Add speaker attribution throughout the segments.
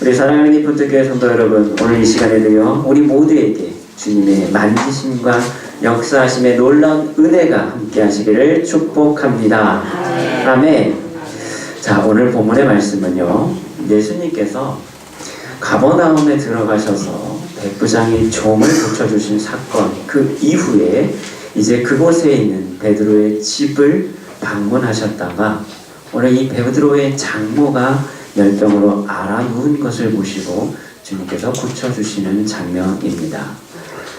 Speaker 1: 우리 사랑하는 기쁨교회 성도 여러분, 오늘 이 시간에도요, 우리 모두에게 주님의 만지심과 역사하심의 놀라운 은혜가 함께 하시기를 축복합니다. 아멘. 자, 오늘 본문의 말씀은요, 예수님께서 가버나움에 들어가셔서 백부장이 종을 고쳐주신 사건, 그 이후에 이제 그곳에 있는 베드로의 집을 방문하셨다가 오늘 이 베드로의 장모가 열병으로 앓아 누운 것을 보시고 주님께서 고쳐주시는 장면입니다.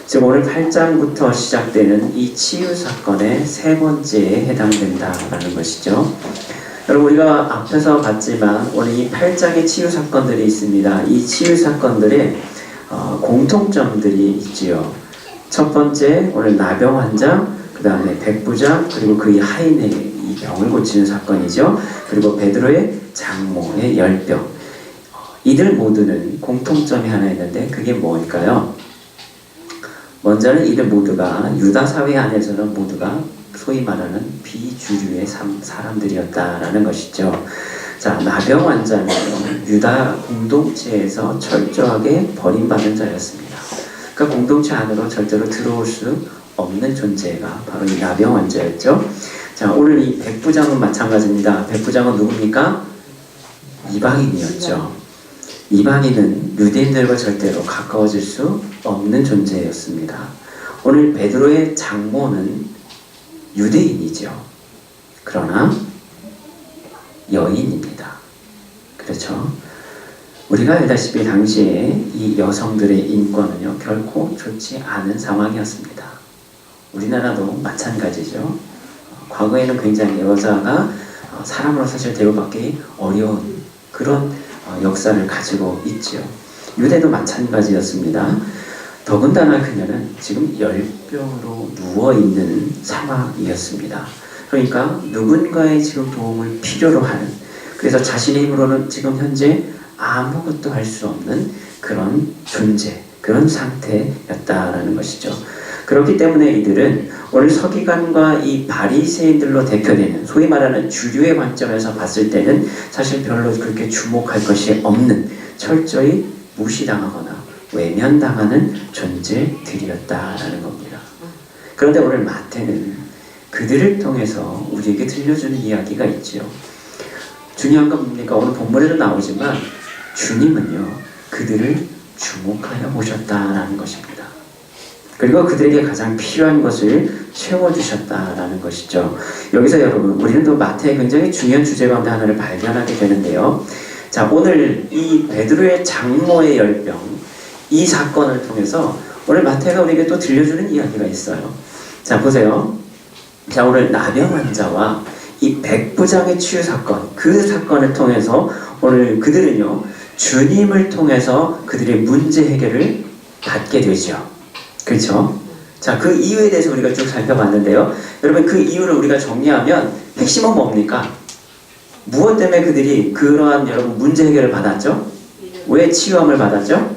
Speaker 1: 지금 오늘 8장부터 시작되는 이 치유 사건의 세 번째에 해당된다라는 것이죠. 여러분, 우리가 앞에서 봤지만 오늘 이 8장의 치유 사건들이 있습니다. 이 치유 사건들의 공통점들이 있지요. 첫 번째, 오늘 나병 환자, 그 다음에 백부장, 그리고 그의 하인의 이 병을 고치는 사건이죠. 그리고 베드로의 장모의 열병. 이들 모두는 공통점이 하나 있는데 그게 뭘까요? 먼저는 이들 모두가 유다 사회 안에서는 모두가 소위 말하는 비주류의 사람들이었다라는 것이죠. 자, 나병 환자는 유다 공동체에서 철저하게 버림받은 자였습니다. 그 공동체 안으로 절대로 들어올 수 없는 존재가 바로 이 나병 환자였죠. 자, 오늘 이 백부장은 마찬가지입니다. 백부장은 누굽니까? 이방인이었죠. 이방인은 유대인들과 절대로 가까워질 수 없는 존재였습니다. 오늘 베드로의 장모는 유대인이죠. 그러나 여인입니다. 그렇죠? 우리가 알다시피 당시에 이 여성들의 인권은요, 결코 좋지 않은 상황이었습니다. 우리나라도 마찬가지죠. 과거에는 굉장히 여자가 사람으로 사실 대우받기 어려운 그런 역사를 가지고 있죠. 유대도 마찬가지였습니다. 더군다나 그녀는 지금 열병으로 누워있는 상황이었습니다. 그러니까 누군가의 지금 도움을 필요로 하는, 그래서 자신의 힘으로는 지금 현재 아무것도 할 수 없는 그런 존재, 그런 상태였다라는 것이죠. 그렇기 때문에 이들은 오늘 서기관과 이 바리새인들로 대표되는 소위 말하는 주류의 관점에서 봤을 때는 사실 별로 그렇게 주목할 것이 없는, 철저히 무시당하거나 외면당하는 존재들이었다라는 겁니다. 그런데 오늘 마태는 그들을 통해서 우리에게 들려주는 이야기가 있죠. 중요한 건 뭡니까? 오늘 본문에도 나오지만 주님은요, 그들을 주목하여 보셨다라는 것입니다. 그리고 그들에게 가장 필요한 것을 채워주셨다라는 것이죠. 여기서 여러분, 우리는 또 마태의 굉장히 중요한 주제 가운데 하나를 발견하게 되는데요. 자, 오늘 이 베드로의 장모의 열병, 이 사건을 통해서 오늘 마태가 우리에게 또 들려주는 이야기가 있어요. 자, 보세요. 자, 오늘 나병 환자와 이 백부장의 치유 사건, 그 사건을 통해서 오늘 그들은요, 주님을 통해서 그들의 문제 해결을 받게 되죠. 그렇죠? 자, 그 이유에 대해서 우리가 쭉 살펴봤는데요. 여러분, 그 이유를 우리가 정리하면 핵심은 뭡니까? 무엇 때문에 그들이 그러한 여러분 문제 해결을 받았죠? 왜 치유함을 받았죠?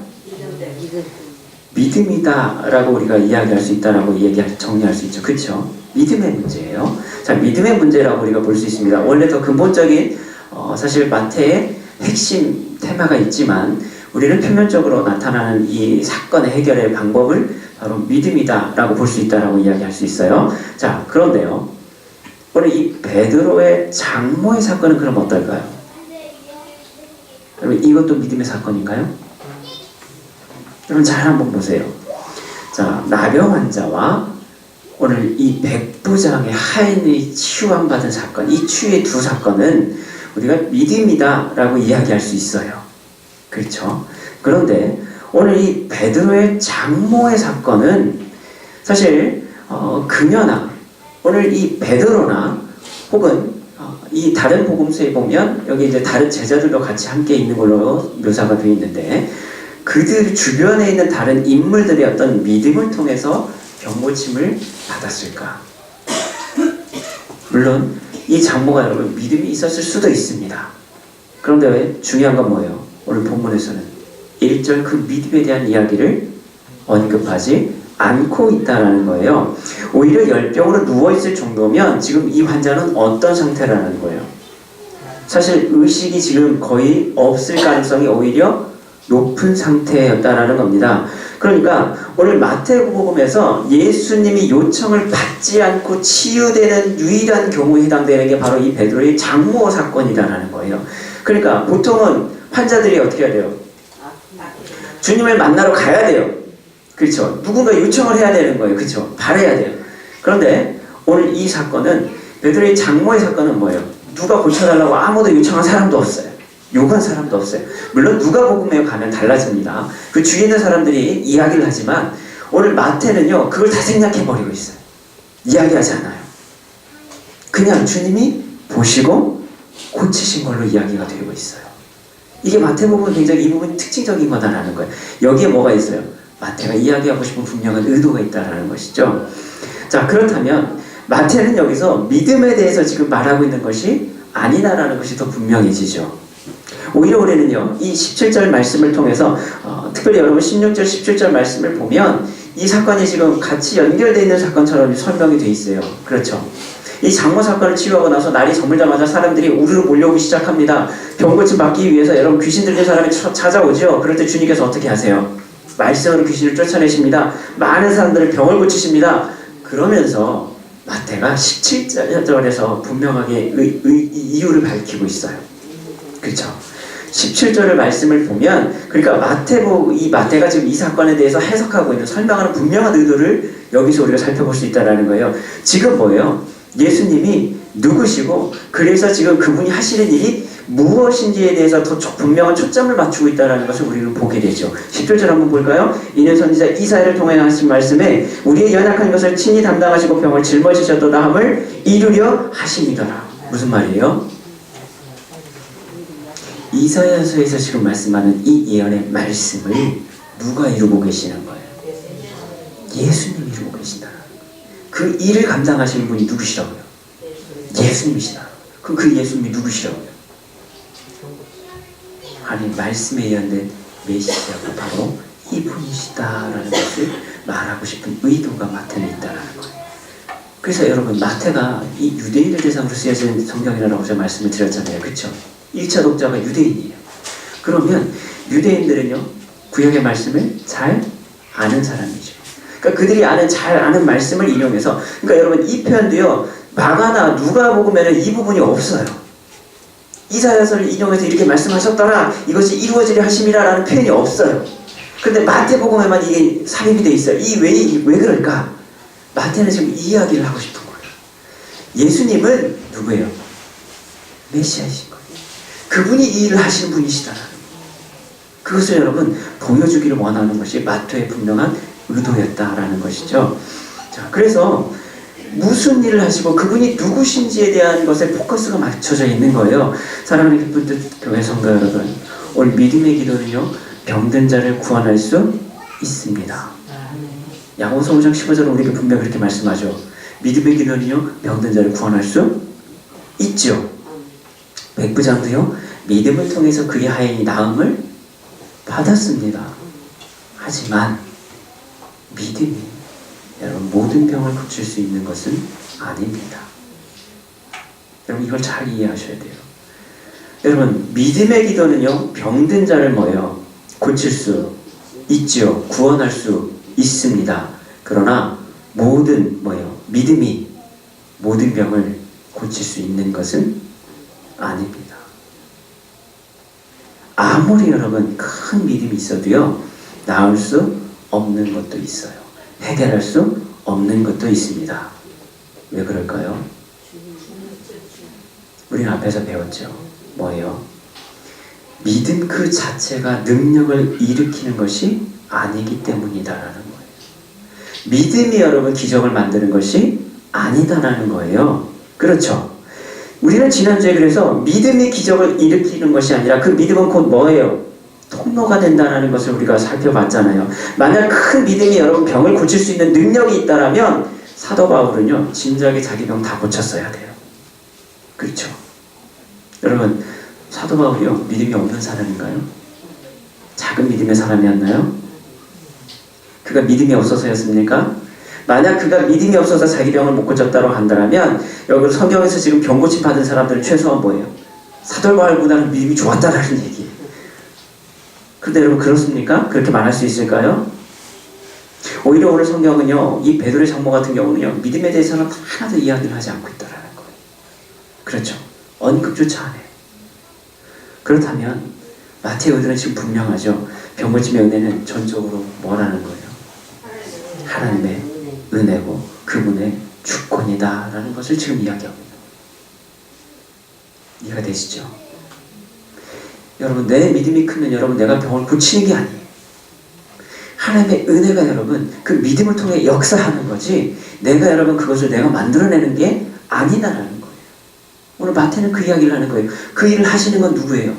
Speaker 1: 믿음이다라고 우리가 이야기할 수 있다라고 정리할 수 있죠. 그렇죠? 믿음의 문제예요. 자, 믿음의 문제라고 우리가 볼 수 있습니다. 원래 더 근본적인 사실 마태의 핵심 테마가 있지만 우리는 표면적으로 나타나는 이 사건의 해결의 방법을 바로 믿음이다라고 볼 수 있다라고 이야기할 수 있어요. 자, 그런데요, 오늘 이 베드로의 장모의 사건은 그럼 어떨까요? 여러분, 이것도 믿음의 사건인가요? 여러분, 잘 한번 보세요. 자, 나병 환자와 오늘 이 백부장의 하인의 치유함 받은 사건, 이 치유의 두 사건은 우리가 믿음이다라고 이야기할 수 있어요. 그렇죠? 그런데 오늘 이 베드로의 장모의 사건은 사실 그녀나 오늘 이 베드로나 혹은 이 다른 복음서에 보면 여기 이제 다른 제자들도 같이 함께 있는 걸로 묘사가 되어 있는데 그들 주변에 있는 다른 인물들의 어떤 믿음을 통해서 병고침을 받았을까? 물론 이 장모가 여러분 믿음이 있었을 수도 있습니다. 그런데 왜? 중요한 건 뭐예요? 오늘 본문에서는 1절 그 믿음에 대한 이야기를 언급하지 않고 있다는 거예요. 오히려 열병으로 누워있을 정도면 지금 이 환자는 어떤 상태라는 거예요? 사실 의식이 지금 거의 없을 가능성이 오히려 높은 상태였다라는 겁니다. 그러니까 오늘 마태복음에서 예수님이 요청을 받지 않고 치유되는 유일한 경우에 해당되는 게 바로 이 베드로의 장모 사건이다라는 거예요. 그러니까 보통은 환자들이 어떻게 해야 돼요? 주님을 만나러 가야 돼요. 그렇죠? 누군가 요청을 해야 되는 거예요. 그렇죠? 바라야 돼요. 그런데 오늘 이 사건은 베드로의 장모의 사건은 뭐예요? 누가 고쳐달라고 아무도 요청한 사람도 없어요. 요구한 사람도 없어요. 물론 누가복음에 가면 달라집니다. 그 주위에 있는 사람들이 이야기를 하지만 오늘 마태는요 그걸 다 생략해버리고 있어요. 이야기하지 않아요. 그냥 주님이 보시고 고치신 걸로 이야기가 되고 있어요. 이게 마태복음은 굉장히 이 부분이 특징적인 거다라는 거예요. 여기에 뭐가 있어요? 마태가 이야기하고 싶은 분명한 의도가 있다라는 것이죠. 자, 그렇다면 마태는 여기서 믿음에 대해서 지금 말하고 있는 것이 아니다라는 것이 더 분명해지죠. 오히려 우리는요 이 17절 말씀을 통해서 특별히 여러분 16절 17절 말씀을 보면 이 사건이 지금 같이 연결되어 있는 사건처럼 설명이 되어 있어요. 그렇죠? 이 장모 사건을 치유하고 나서 날이 저물자마자 사람들이 우르르 몰려오기 시작합니다. 병 고침 받기 위해서 여러분 귀신 들린 사람이 찾아오죠. 그럴 때 주님께서 어떻게 하세요? 말씀으로 귀신을 쫓아내십니다. 많은 사람들을 병을 고치십니다. 그러면서 마태가 17절에서 분명하게 이유를 밝히고 있어요. 그렇죠? 17절의 말씀을 보면 그러니까 마태가 지금 이 사건에 대해서 해석하고 있는 설명하는 분명한 의도를 여기서 우리가 살펴볼 수 있다는 거예요. 지금 뭐예요? 예수님이 누구시고 그래서 지금 그분이 하시는 일이 무엇인지에 대해서 더 분명한 초점을 맞추고 있다는 것을 우리는 보게 되죠. 10절 한번 볼까요? 이는 선지자 이사야를 통해 하신 말씀에 우리의 연약한 것을 친히 담당하시고 병을 짊어지셨도다 함을 이루려 하심이더라. 무슨 말이에요? 이사야서에서 지금 말씀하는 이 예언의 말씀을 누가 이루고 계시는 거예요? 예수님이 이루고 계신다는 거예요. 그 일을 감당하시는 분이 누구시라고요? 예수님이시다. 그럼 그 예수님이 누구시라고요? 아니 말씀에 예언된 메시아가 바로 이분이시다라는 것을 말하고 싶은 의도가 마태는 있다는 거예요. 그래서 여러분 마태가 이 유대인을 대상으로 쓰여진 성경이라고 제가 말씀을 드렸잖아요. 그렇죠? 1차 독자가 유대인이에요. 그러면 유대인들은요 구약의 말씀을 잘 아는 사람이죠. 그러니까 그들이 잘 아는 말씀을 인용해서 그러니까 여러분 이 표현도요 마가나 누가복음에는 이 부분이 없어요. 이사야서를 인용해서 이렇게 말씀하셨더라 이것이 이루어지려 하심이라 라는 표현이 없어요. 근데 마태복음에만 이게 삽입이 돼 있어요. 왜 그럴까? 마태는 지금 이 이야기를 하고 싶은 거예요. 예수님은 누구예요? 메시아이신 거예요. 그분이 이 일을 하시는 분이시다라는 거예요. 그것을 여러분 보여주기를 원하는 것이 마태의 분명한 의도였다라는 것이죠. 자, 그래서 무슨 일을 하시고 그분이 누구신지에 대한 것에 포커스가 맞춰져 있는 거예요. 사랑하는 기쁜 교회 성도 여러분, 오늘 믿음의 기도는요 병든 자를 구원할 수 있습니다. 야고보서 5장 15절은 우리에게 분명히 그렇게 말씀하죠. 믿음의 기도는요 병든 자를 구원할 수 있죠. 백부장도요 믿음을 통해서 그의 하인이 나음을 받았습니다. 하지만 믿음이 여러분 모든 병을 고칠 수 있는 것은 아닙니다. 여러분 이걸 잘 이해하셔야 돼요. 여러분 믿음의 기도는요 병든 자를 뭐예요? 고칠 수 있죠. 구원할 수 있습니다. 그러나 믿음이 모든 병을 고칠 수 있는 것은 아닙니다. 아무리 여러분 큰 믿음이 있어도요 나을 수 없는 것도 있어요. 해결할 수 없는 것도 있습니다. 왜 그럴까요? 우리는 앞에서 배웠죠. 뭐예요? 믿음 그 자체가 능력을 일으키는 것이 아니기 때문이다라는 거예요. 믿음이 여러분 기적을 만드는 것이 아니다라는 거예요. 그렇죠? 우리는 지난주에 그래서 믿음이 기적을 일으키는 것이 아니라 그 믿음은 곧 뭐예요? 통로가 된다는 것을 우리가 살펴봤잖아요. 만약 큰 믿음이 여러분 병을 고칠 수 있는 능력이 있다면 사도 바울은요 진작에 자기 병 다 고쳤어야 돼요. 그렇죠? 여러분 사도 바울이요 믿음이 없는 사람인가요? 작은 믿음의 사람이었나요? 그가 믿음이 없어서였습니까? 만약 그가 믿음이 없어서 자기 병을 못 고쳤다고 한다면 여기 성경에서 지금 병 고침 받은 사람들은 최소한 뭐예요? 사도 바울보다는 믿음이 좋았다라는 얘기예요. 그런데 여러분 그렇습니까? 그렇게 말할 수 있을까요? 오히려 오늘 성경은요, 이 베드로의 장모 같은 경우는요, 믿음에 대해서는 하나도 이야기를 하지 않고 있다라는 거예요. 그렇죠. 언급조차 안 해요. 그렇다면 마태오들은 지금 분명하죠. 병고침의 은혜는 전적으로 뭐라는 거예요? 하나님의 은혜고 그분의 주권이다라는 것을 지금 이야기하고 있는 거예요. 이해가 되시죠? 여러분, 내 믿음이 크면 여러분 내가 병을 고치는 게 아니에요. 하나님의 은혜가 여러분 그 믿음을 통해 역사하는 거지, 내가 여러분 그것을 내가 만들어내는 게 아니다라는 거예요. 오늘 마태는 그 이야기를 하는 거예요. 그 일을 하시는 건 누구예요?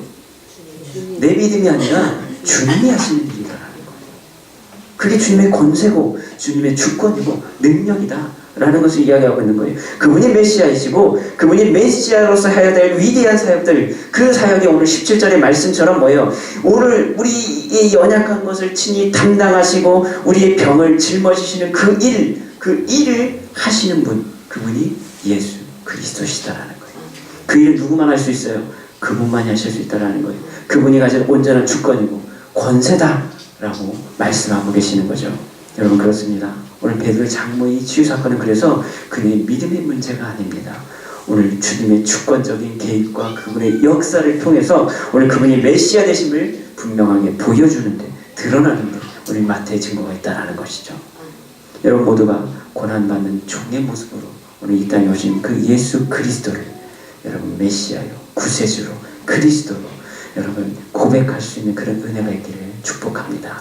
Speaker 1: 내 믿음이 아니라 주님이 하시는 일이다라는 거예요. 그게 주님의 권세고 주님의 주권이고 능력이다 라는 것을 이야기하고 있는 거예요. 그분이 메시아이시고 그분이 메시아로서 해야 될 위대한 사역들, 그 사역이 오늘 17절의 말씀처럼 뭐예요? 오늘 우리의 연약한 것을 친히 담당하시고 우리의 병을 짊어지시는 그 일을 하시는 분, 그분이 예수 그리스도시다라는 거예요. 그 일을 누구만 할 수 있어요? 그분만이 하실 수 있다라는 거예요. 그분이 가진 온전한 주권이고 권세다라고 말씀하고 계시는 거죠. 여러분 그렇습니다. 오늘 베드로의 장모의 치유 사건은 그래서 그의 믿음의 문제가 아닙니다. 오늘 주님의 주권적인 개입과 그분의 역사를 통해서 오늘 그분이 메시아 되심을 분명하게 보여주는데, 드러나는데 우리 마태의 증거가 있다는 것이죠. 여러분 모두가 고난받는 종의 모습으로 오늘 이 땅에 오신 그 예수 그리스도를 여러분 메시아요, 구세주로, 그리스도로 여러분 고백할 수 있는 그런 은혜가 있기를 축복합니다.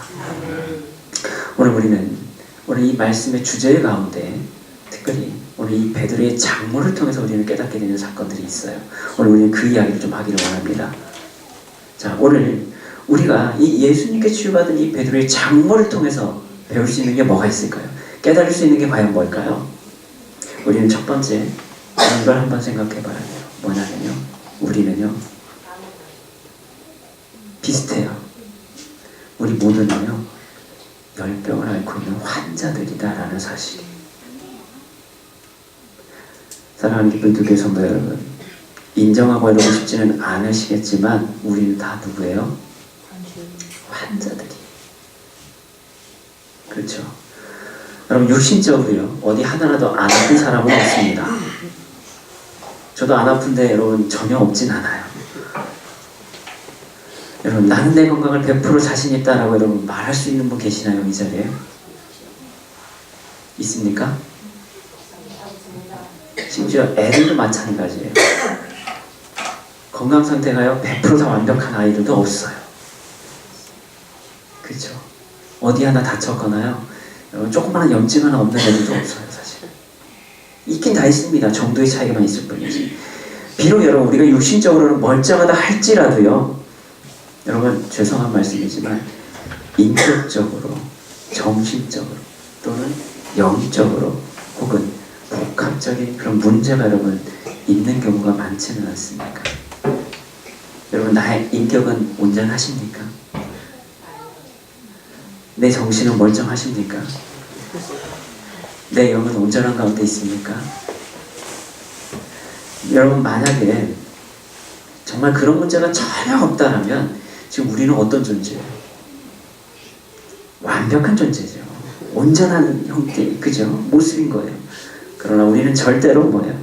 Speaker 1: 오늘 우리는 오늘 이 말씀의 주제 가운데 특별히 오늘 이 베드로의 장모를 통해서 우리는 깨닫게 되는 사건들이 있어요. 오늘 우리는 그 이야기를 좀 하기를 원합니다. 자, 오늘 우리가 이 예수님께 치유받은 이 베드로의 장모를 통해서 배울 수 있는 게 뭐가 있을까요? 깨달을 수 있는 게 과연 뭘까요? 우리는 첫 번째 이걸 한번 생각해 봐야 돼요. 뭐냐면요, 우리는요 비슷해요. 우리 모두는요 열병을 앓고 있는 환자들이다라는 사실이. 사랑하는 기쁜 두 교회 성도 여러분, 인정하고 이러고 싶지는 않으시겠지만 우리는 다 누구예요? 환자들이. 그렇죠. 여러분 육신적으로요 어디 하나라도 안 아픈 사람은 없습니다. 저도 안 아픈데 여러분 전혀 없진 않아요. 여러분 나는 내 건강을 100% 자신 있다라고 여러분 말할 수 있는 분 계시나요? 이 자리에? 있습니까? 심지어 애들도 마찬가지예요. 건강 상태가요 100% 다 완벽한 아이들도 없어요. 그렇죠? 어디 하나 다쳤거나요 여러분 조그마한 염증 하나 없는 애들도 없어요. 사실 있긴 다 있습니다. 정도의 차이가만 있을 뿐이지. 비록 여러분 우리가 육신적으로는 멀쩡하다 할지라도요, 여러분 죄송한 말씀이지만 인격적으로, 정신적으로 또는 영적으로 혹은 복합적인 그런 문제가 여러분 있는 경우가 많지는 않습니까? 여러분 나의 인격은 온전하십니까? 내 정신은 멀쩡하십니까? 내 영은 온전한 가운데 있습니까? 여러분 만약에 정말 그런 문제가 전혀 없다라면 지금 우리는 어떤 존재예요? 완벽한 존재죠. 온전한 형태, 그죠? 모습인 거예요. 그러나 우리는 절대로 뭐예요?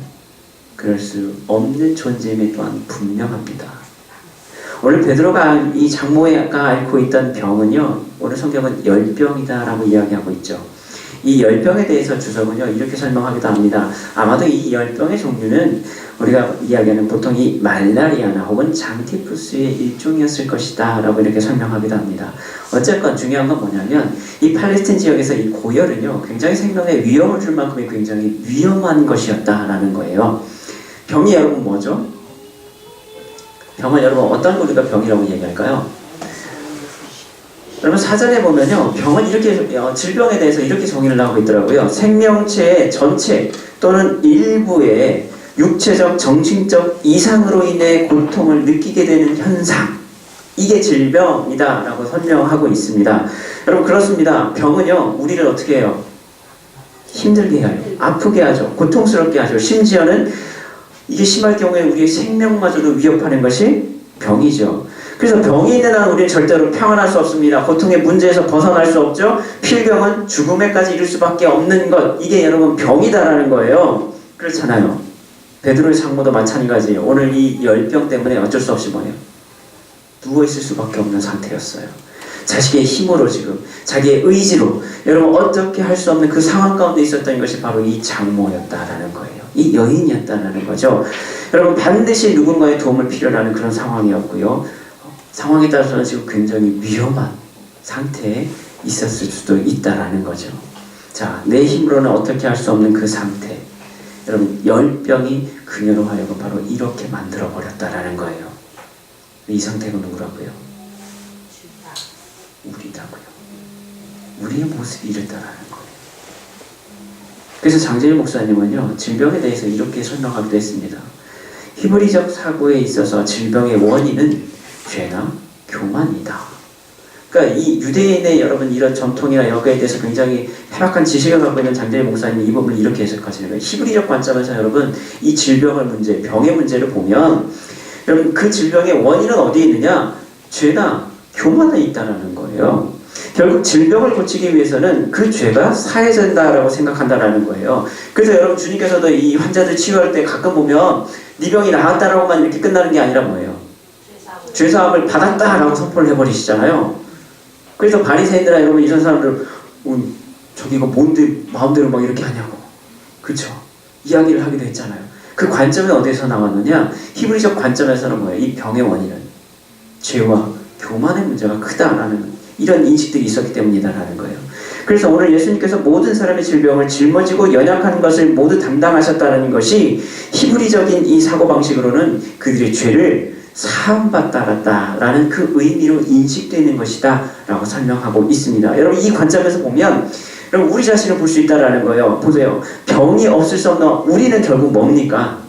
Speaker 1: 그럴 수 없는 존재임에 또한 분명합니다. 오늘 베드로가 이 장모가 앓고 있던 병은요, 오늘 성경은 열병이다라고 이야기하고 있죠. 이 열병에 대해서 주석은요 이렇게 설명하기도 합니다. 아마도 이 열병의 종류는 우리가 이야기하는 보통 이 말라리아나 혹은 장티푸스의 일종이었을 것이다 라고 이렇게 설명하기도 합니다. 어쨌건 중요한 건 뭐냐면 이 팔레스틴 지역에서 이 고열은요 굉장히 생명에 위험을 줄 만큼의 굉장히 위험한 것이었다라는 거예요. 병이 여러분 뭐죠? 병은 여러분 어떤 우리가 병이라고 얘기할까요? 여러분 사전에 보면요 병은 이렇게 질병에 대해서 이렇게 정의를 하고 있더라고요. 생명체의 전체 또는 일부의 육체적, 정신적 이상으로 인해 고통을 느끼게 되는 현상, 이게 질병이다 라고 설명하고 있습니다. 여러분 그렇습니다. 병은요 우리를 어떻게 해요? 힘들게 해요. 아프게 하죠. 고통스럽게 하죠. 심지어는 이게 심할 경우에 우리의 생명마저도 위협하는 것이 병이죠. 그래서 병이 있는 한 우리는 절대로 평안할 수 없습니다. 고통의 문제에서 벗어날 수 없죠. 필병은 죽음에까지 이를 수밖에 없는 것. 이게 여러분 병이다라는 거예요. 그렇잖아요. 베드로의 장모도 마찬가지예요. 오늘 이 열병 때문에 어쩔 수 없이 뭐예요? 누워있을 수밖에 없는 상태였어요. 자식의 힘으로 지금 자기의 의지로 여러분 어떻게 할 수 없는 그 상황 가운데 있었던 것이 바로 이 장모였다라는 거예요. 이 여인이었다라는 거죠. 여러분 반드시 누군가의 도움을 필요로 하는 그런 상황이었고요. 상황에 따라서는 지금 굉장히 위험한 상태에 있었을 수도 있다라는 거죠. 자, 내 힘으로는 어떻게 할 수 없는 그 상태. 여러분 열병이 그녀로 하여금 바로 이렇게 만들어 버렸다라는 거예요. 이 상태가 누구라고요? 우리라고요. 우리의 모습이 이랬다라는 거예요. 그래서 장재일 목사님은요, 질병에 대해서 이렇게 설명하기도 했습니다. 히브리적 사고에 있어서 질병의 원인은 죄나 교만이다. 그러니까 이 유대인의 여러분 이런 전통이나 여거에 대해서 굉장히 해박한 지식을 갖고 있는 장재일 목사님이 이 부분을 이렇게 해석하시는 거예요. 히브리적 관점에서 여러분 이 질병의 문제, 병의 문제를 보면 여러분 그 질병의 원인은 어디에 있느냐? 죄나 교만에 있다는 거예요. 결국 질병을 고치기 위해서는 그 죄가 사해진다라고 생각한다라는 거예요. 그래서 여러분 주님께서도 이 환자들 치유할 때 가끔 보면 네 병이 나았다라고만 이렇게 끝나는 게 아니라 뭐예요? 죄사함을 받았다라고 선포를 해버리시잖아요. 그래서 바리새인들아 여러분 이런 사람들 저기가 뭔데 마음대로 막 이렇게 하냐고, 그렇죠? 이야기를 하기도 했잖아요. 그 관점이 어디서 나왔느냐? 히브리적 관점에서는 뭐예요? 이 병의 원인은 죄와 교만의 문제가 크다라는 이런 인식들이 있었기 때문이다라는 거예요. 그래서 오늘 예수님께서 모든 사람의 질병을 짊어지고 연약한 것을 모두 담당하셨다는 것이 히브리적인 이 사고방식으로는 그들의 죄를 사함받다라는 그 의미로 인식되는 것이다 라고 설명하고 있습니다. 여러분 이 관점에서 보면 여러분 우리 자신을 볼 수 있다라는 거예요. 보세요. 병이 없을 수 없는 우리는 결국 뭡니까?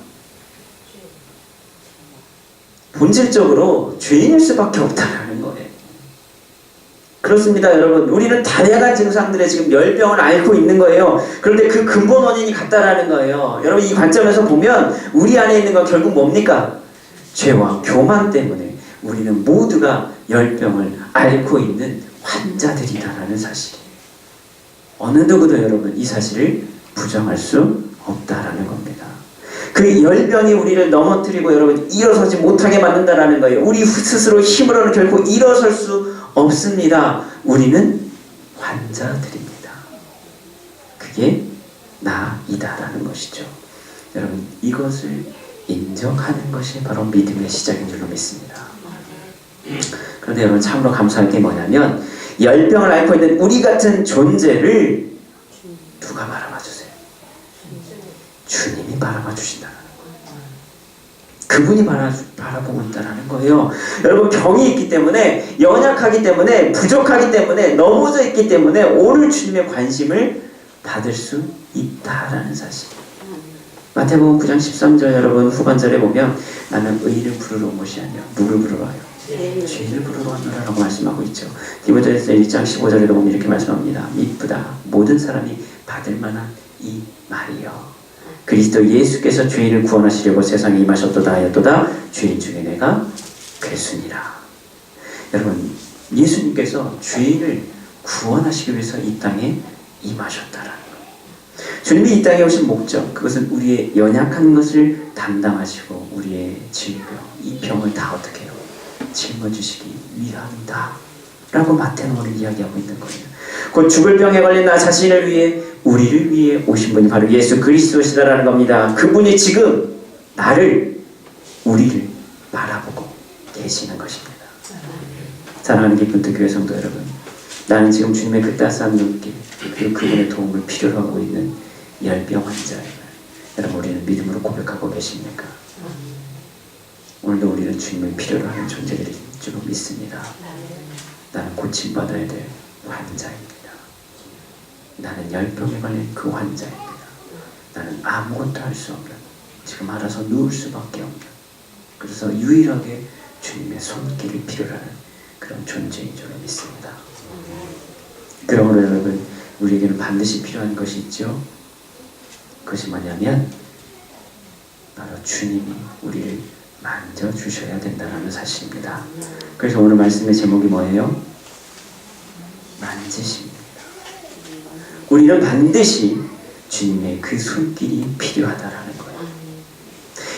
Speaker 1: 본질적으로 죄인일 수밖에 없다라는 거예요. 그렇습니다, 여러분. 우리는 다양한 증상들의 지금 열병을 앓고 있는 거예요. 그런데 그 근본 원인이 같다라는 거예요. 여러분 이 관점에서 보면 우리 안에 있는 건 결국 뭡니까? 죄와 교만 때문에 우리는 모두가 열병을 앓고 있는 환자들이다라는 사실이에요. 어느 누구도 여러분 이 사실을 부정할 수 없다라는 겁니다. 그 열병이 우리를 넘어뜨리고 여러분 일어서지 못하게 만든다라는 거예요. 우리 스스로 힘으로는 결코 일어설 수 없습니다. 우리는 환자들입니다. 그게 나이다라는 것이죠. 여러분 이것을 인정하는 것이 바로 믿음의 시작인 줄로 믿습니다. 그런데 여러분 참으로 감사할 게 뭐냐면 열병을 앓고 있는 우리 같은 존재를 누가 바라봐 주세요? 주님이 바라봐 주신다는 거예요. 그분이 바라보고 있다는 거예요. 여러분 병이 있기 때문에 연약하기 때문에 부족하기 때문에 넘어져 있기 때문에 오늘 주님의 관심을 받을 수 있다라는 사실. 마태복음 9장 13절 여러분 후반절에 보면 나는 의인을 부르러 온 것이 아니라 누를 부르러 와요? 죄인을 부르러 왔노라라고 말씀하고 있죠. 디모데전서 1장 15절에도 보면 이렇게 말씀합니다. 미쁘다 모든 사람이 받을 만한 이 말이요. 그리스도 예수께서 죄인을 구원하시려고 세상에 임하셨도다 하였도다. 죄인 중에 내가 괴순이라. 여러분 예수님께서 죄인을 구원하시기 위해서 이 땅에 임하셨다라는 거예요. 주님이 이 땅에 오신 목적, 그것은 우리의 연약한 것을 담당하시고 우리의 질병, 이 병을 다 어떻게 해요? 짊어지시기 위함이다 라고 마태복음을 이야기하고 있는 거예요. 곧 죽을 병에 걸린 나 자신을 위해 우리를 위해 오신 분이 바로 예수 그리스도시다라는 겁니다. 그분이 지금 나를 우리를 바라보고 계시는 것입니다. 사랑하는 기쁜 교회 성도 여러분, 나는 지금 주님의 그 따스한 눈길 그리고 그분의 도움을 필요로 하고 있는 열병 환자예요. 여러분 우리는 믿음으로 고백하고 계십니까? 오늘도 우리는 주님을 필요로 하는 존재들인 줄로 믿습니다. 나는 고침받아야 될 환자입니다. 나는 열병에 걸린 그 환자입니다. 나는 아무것도 할 수 없는, 지금 알아서 누울 수밖에 없는, 그래서 유일하게 주님의 손길을 필요로 하는 그런 존재인 줄로 믿습니다. 그러므로 여러분 우리에게는 반드시 필요한 것이 있죠. 그것이 뭐냐면 바로 주님이 우리를 만져주셔야 된다는 사실입니다. 그래서 오늘 말씀의 제목이 뭐예요? 만지십니다. 우리는 반드시 주님의 그 손길이 필요하다라는 거예요.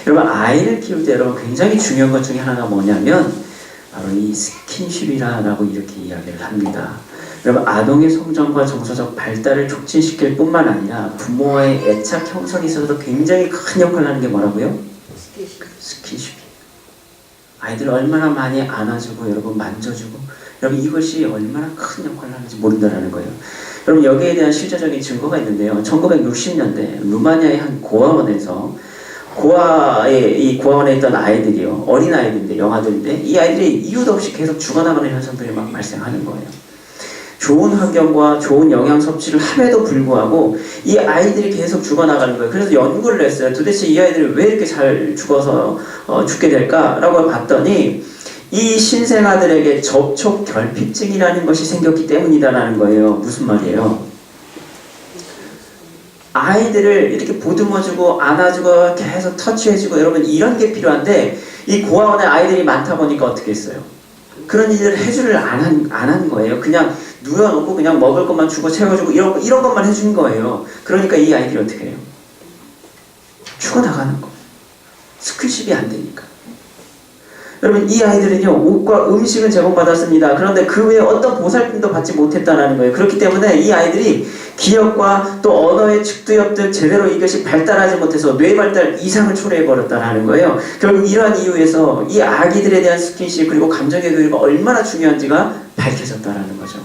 Speaker 1: 여러분, 아이를 키울 때 여러분 굉장히 중요한 것 중에 하나가 뭐냐면 바로 이 스킨십이라고 이렇게 이야기를 합니다. 여러분, 아동의 성장과 정서적 발달을 촉진시킬 뿐만 아니라 부모와의 애착 형성에 있어서도 굉장히 큰 역할을 하는 게 뭐라고요? 스킨십이에요. 아이들을 얼마나 많이 안아주고 여러분 만져주고, 여러분 이것이 얼마나 큰 역할을 하는지 모른다는 거예요. 여러분, 여기에 대한 실제적인 증거가 있는데요. 1960년대 루마니아의 한 고아원에서 이 고아원에 있던 아이들이요, 어린 아이들인데, 영아들인데, 이 아이들이 이유도 없이 계속 죽어나가는 현상들이 막 발생하는 거예요. 좋은 환경과 좋은 영양 섭취를 함에도 불구하고 이 아이들이 계속 죽어나가는 거예요. 그래서 연구를 했어요. 도대체 이 아이들이 왜 이렇게 잘 죽어서 죽게 될까라고 봤더니 이 신생아들에게 접촉 결핍증이라는 것이 생겼기 때문이다라는 거예요. 무슨 말이에요? 아이들을 이렇게 보듬어주고 안아주고 계속 터치해주고, 여러분 이런 게 필요한데 이 고아원에 아이들이 많다 보니까 어떻게 했어요? 그런 일을 해주를 안 한 거예요. 그냥 누워놓고 그냥 먹을 것만 주고 채워주고 이런 것만 해준 거예요. 그러니까 이 아이들이 어떻게 해요? 죽어나가는 거예요. 스킨십이 안 되니까. 여러분, 이 아이들은요, 옷과 음식은 제공받았습니다. 그런데 그 외에 어떤 보살핌도 받지 못했다는 거예요. 그렇기 때문에 이 아이들이 기억과 또 언어의 측두엽들 제대로 이것이 발달하지 못해서 뇌 발달 이상을 초래해버렸다는 거예요. 결국 이러한 이유에서 이 아기들에 대한 스킨십 그리고 감정의 교류가 얼마나 중요한지가 밝혀졌다는 거죠.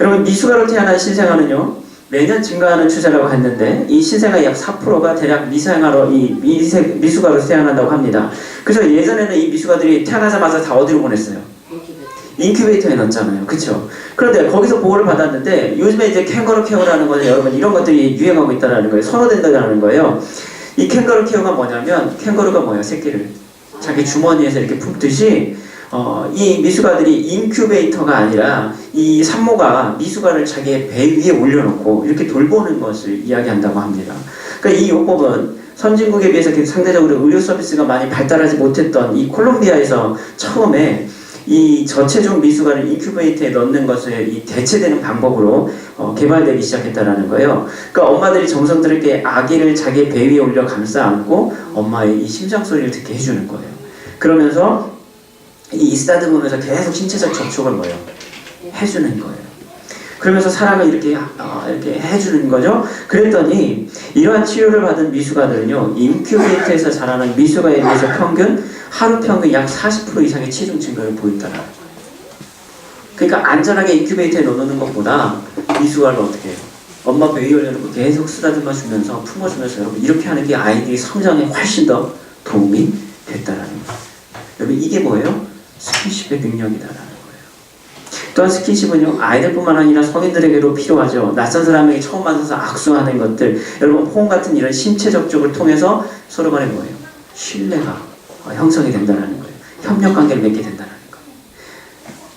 Speaker 1: 여러분, 미숙아로 태어난 신생아는요, 매년 증가하는 추세라고 했는데 이 신생아의 약 4%가 대략 미숙아로 태어난다고 합니다. 그래서 예전에는 이 미숙아들이 태어나자마자 다 어디로 보냈어요? 인큐베이터에 넣었잖아요. 그쵸? 그런데 거기서 보호를 받았는데 요즘에 이제 캥거루 케어라는 거는 여러분 이런 것들이 유행하고 있다는 거예요. 선호된다는 거예요. 이 캥거루 케어가 뭐냐면, 캥거루가 뭐예요? 새끼를 자기 주머니에서 이렇게 품듯이 이 미숙아들이 인큐베이터가 아니라 이 산모가 미숙아를 자기의 배 위에 올려놓고 이렇게 돌보는 것을 이야기한다고 합니다. 그러니까 이 요법은 선진국에 비해서 상대적으로 의료 서비스가 많이 발달하지 못했던 이 콜롬비아에서 처음에 이 저체중 미숙아를 인큐베이터에 넣는 것에 이 대체되는 방법으로 개발되기 시작했다는 거예요. 그러니까 엄마들이 정성스럽게 아기를 자기의 배 위에 올려 감싸 안고 엄마의 이 심장 소리를 듣게 해주는 거예요. 그러면서 이 쓰다듬으면서 계속 신체적 접촉을 뭐예요? 해주는 거예요. 그러면서 사랑을 이렇게 해주는 거죠. 그랬더니 이러한 치료를 받은 미숙아들은요, 인큐베이터에서 자라는 미숙아에 비해서 하루 평균 약 40% 이상의 체중 증가를 보인다는 거예요. 그러니까 안전하게 인큐베이터에 넣어놓는 것보다 미숙아를 어떻게 해요? 엄마 배 위에 올려놓고 계속 쓰다듬어 주면서 품어주면서, 여러분 이렇게 하는 게 아이들이 성장에 훨씬 더 도움이 됐다는 거예요. 여러분 이게 뭐예요? 스킨십의 능력이다라는 거예요. 또한 스킨십은요, 아이들뿐만 아니라 성인들에게도 필요하죠. 낯선 사람에게 처음 만나서 악수하는 것들, 여러분 호응 같은 이런 신체 접촉을 통해서 서로 간에 뭐예요? 신뢰가 형성이 된다는 거예요. 협력 관계를 맺게 된다는 거예요.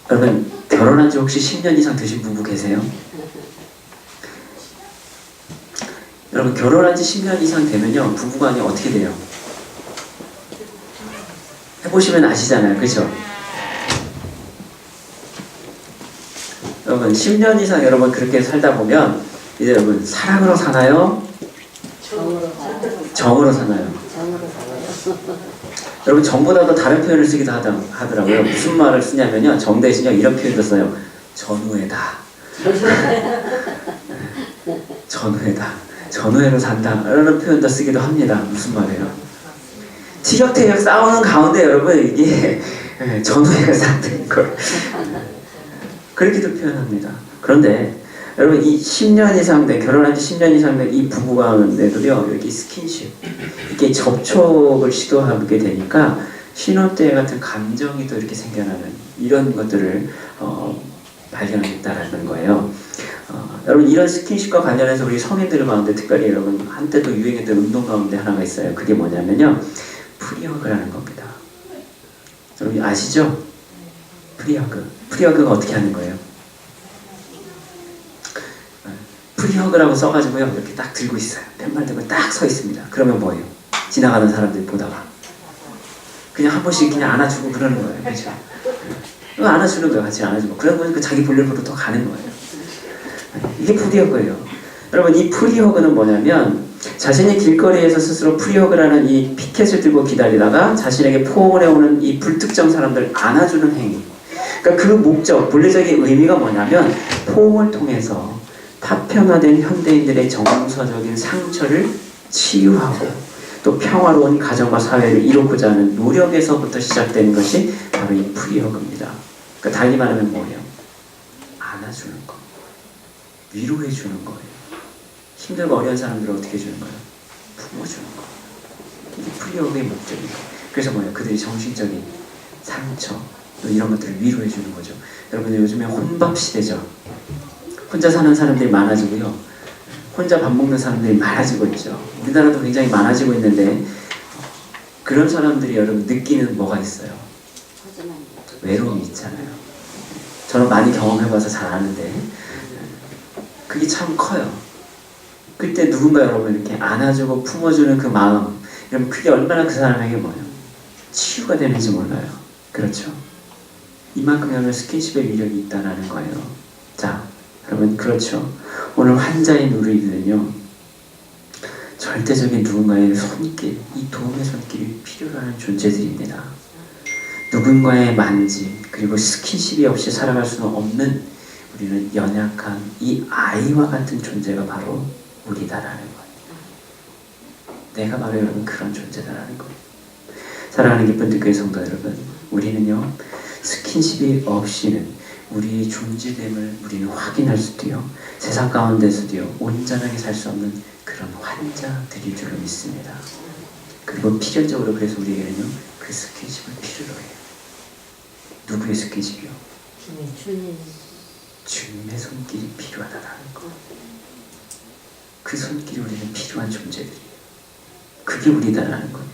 Speaker 1: 여러분, 결혼한 지 혹시 10년 이상 되신 부부 계세요? 여러분, 결혼한 지 10년 이상 되면요, 부부간이 어떻게 돼요? 해보시면 아시잖아요. 그죠? 여러분 10년 이상 여러분 그렇게 살다 보면 이제 여러분 사랑으로 사나요? 정으로 사나요? 여러분 정보다도 다른 표현을 쓰기도 하더라고요. 무슨 말을 쓰냐면요, 정 대신요 이런 표현도 써요. 전후회다. 전후회다. 전후회로 산다. 이런 표현도 쓰기도 합니다. 무슨 말이에요? 티격태격 싸우는 가운데 여러분 이게 전후회가 산다는 걸 그렇게도 표현합니다. 그런데 여러분 이 10년 이상 된, 결혼한 지 10년 이상 된 이 부부 가운데도요, 이렇게 스킨십, 이렇게 접촉을 시도하게 되니까 신혼 때 같은 감정이 또 이렇게 생겨나는 이런 것들을 발견하겠다라는 거예요. 여러분 이런 스킨십과 관련해서 우리 성인들 가운데 특별히 여러분 한때 또 유행했던 운동 가운데 하나가 있어요. 그게 뭐냐면요, 프리허그라는 겁니다. 여러분 아시죠? 프리허그. 프리허그가 어떻게 하는 거예요? 프리허그라고 써가지고요, 이렇게 딱 들고 있어요. 팻말 들고 딱 서 있습니다. 그러면 뭐예요? 지나가는 사람들이 보다가 그냥 한 번씩 그냥 안아주고 그러는 거예요. 그렇죠? 안아주는 거예요. 같이 안아주고. 그러다 보니까 자기 볼일보로 더 가는 거예요. 이게 프리허그예요. 여러분, 이 프리허그는 뭐냐면 자신이 길거리에서 스스로 프리허그라는 이 피켓을 들고 기다리다가 자신에게 포옹을 해오는 이 불특정 사람들 안아주는 행위. 그러니까 그 목적, 본래적인 의미가 뭐냐면 포옹을 통해서 파편화된 현대인들의 정서적인 상처를 치유하고 또 평화로운 가정과 사회를 이루고자 하는 노력에서부터 시작되는 것이 바로 이 프리허그입니다. 그러니까 달리 말하면 뭐예요? 안아주는 거, 위로해 주는 거예요. 힘들고 어려운 사람들을 어떻게 해주는 거예요? 품어주는 거. 이게 프리허그의 목적이에요. 그래서 뭐예요? 그들이 정신적인 상처 또 이런 것들을 위로해 주는 거죠. 여러분, 요즘에 혼밥 시대죠. 혼자 사는 사람들이 많아지고요. 혼자 밥 먹는 사람들이 많아지고 있죠. 우리나라도 굉장히 많아지고 있는데 그런 사람들이 여러분 느끼는 뭐가 있어요? 외로움이 있잖아요. 저는 많이 경험해봐서 잘 아는데 그게 참 커요. 그때 누군가 여러분 이렇게 안아주고 품어주는 그 마음, 여러분 그게 얼마나 그 사람에게 뭐예요? 치유가 되는지 몰라요. 그렇죠? 이만큼 여러분 스킨십의 위력이 있다는 거예요. 자, 여러분 그렇죠? 오늘 환자의 누리들은요 절대적인 누군가의 손길, 이 도움의 손길이 필요로 하는 존재들입니다. 누군가의 만짐 그리고 스킨십이 없이 살아갈 수는 없는 우리는 연약한 이 아이와 같은 존재가 바로 우리다라는 거예요. 내가 바로 여러분 그런 존재다라는 거예요. 사랑하는 기쁜 교회 성도 여러분, 우리는요 스킨십이 없이는 우리의 존재됨을 우리는 확인할 수도요, 세상 가운데서도요 온전하게 살 수 없는 그런 환자들일 줄로 믿습니다. 그리고 필연적으로 그래서 우리에게는요 그 스킨십을 필요로 해요. 누구의 스킨십이요? 주님의 손길이 필요하다라는 거. 그 손길이 우리는 필요한 존재들이에요. 그게 우리다라는 거예요.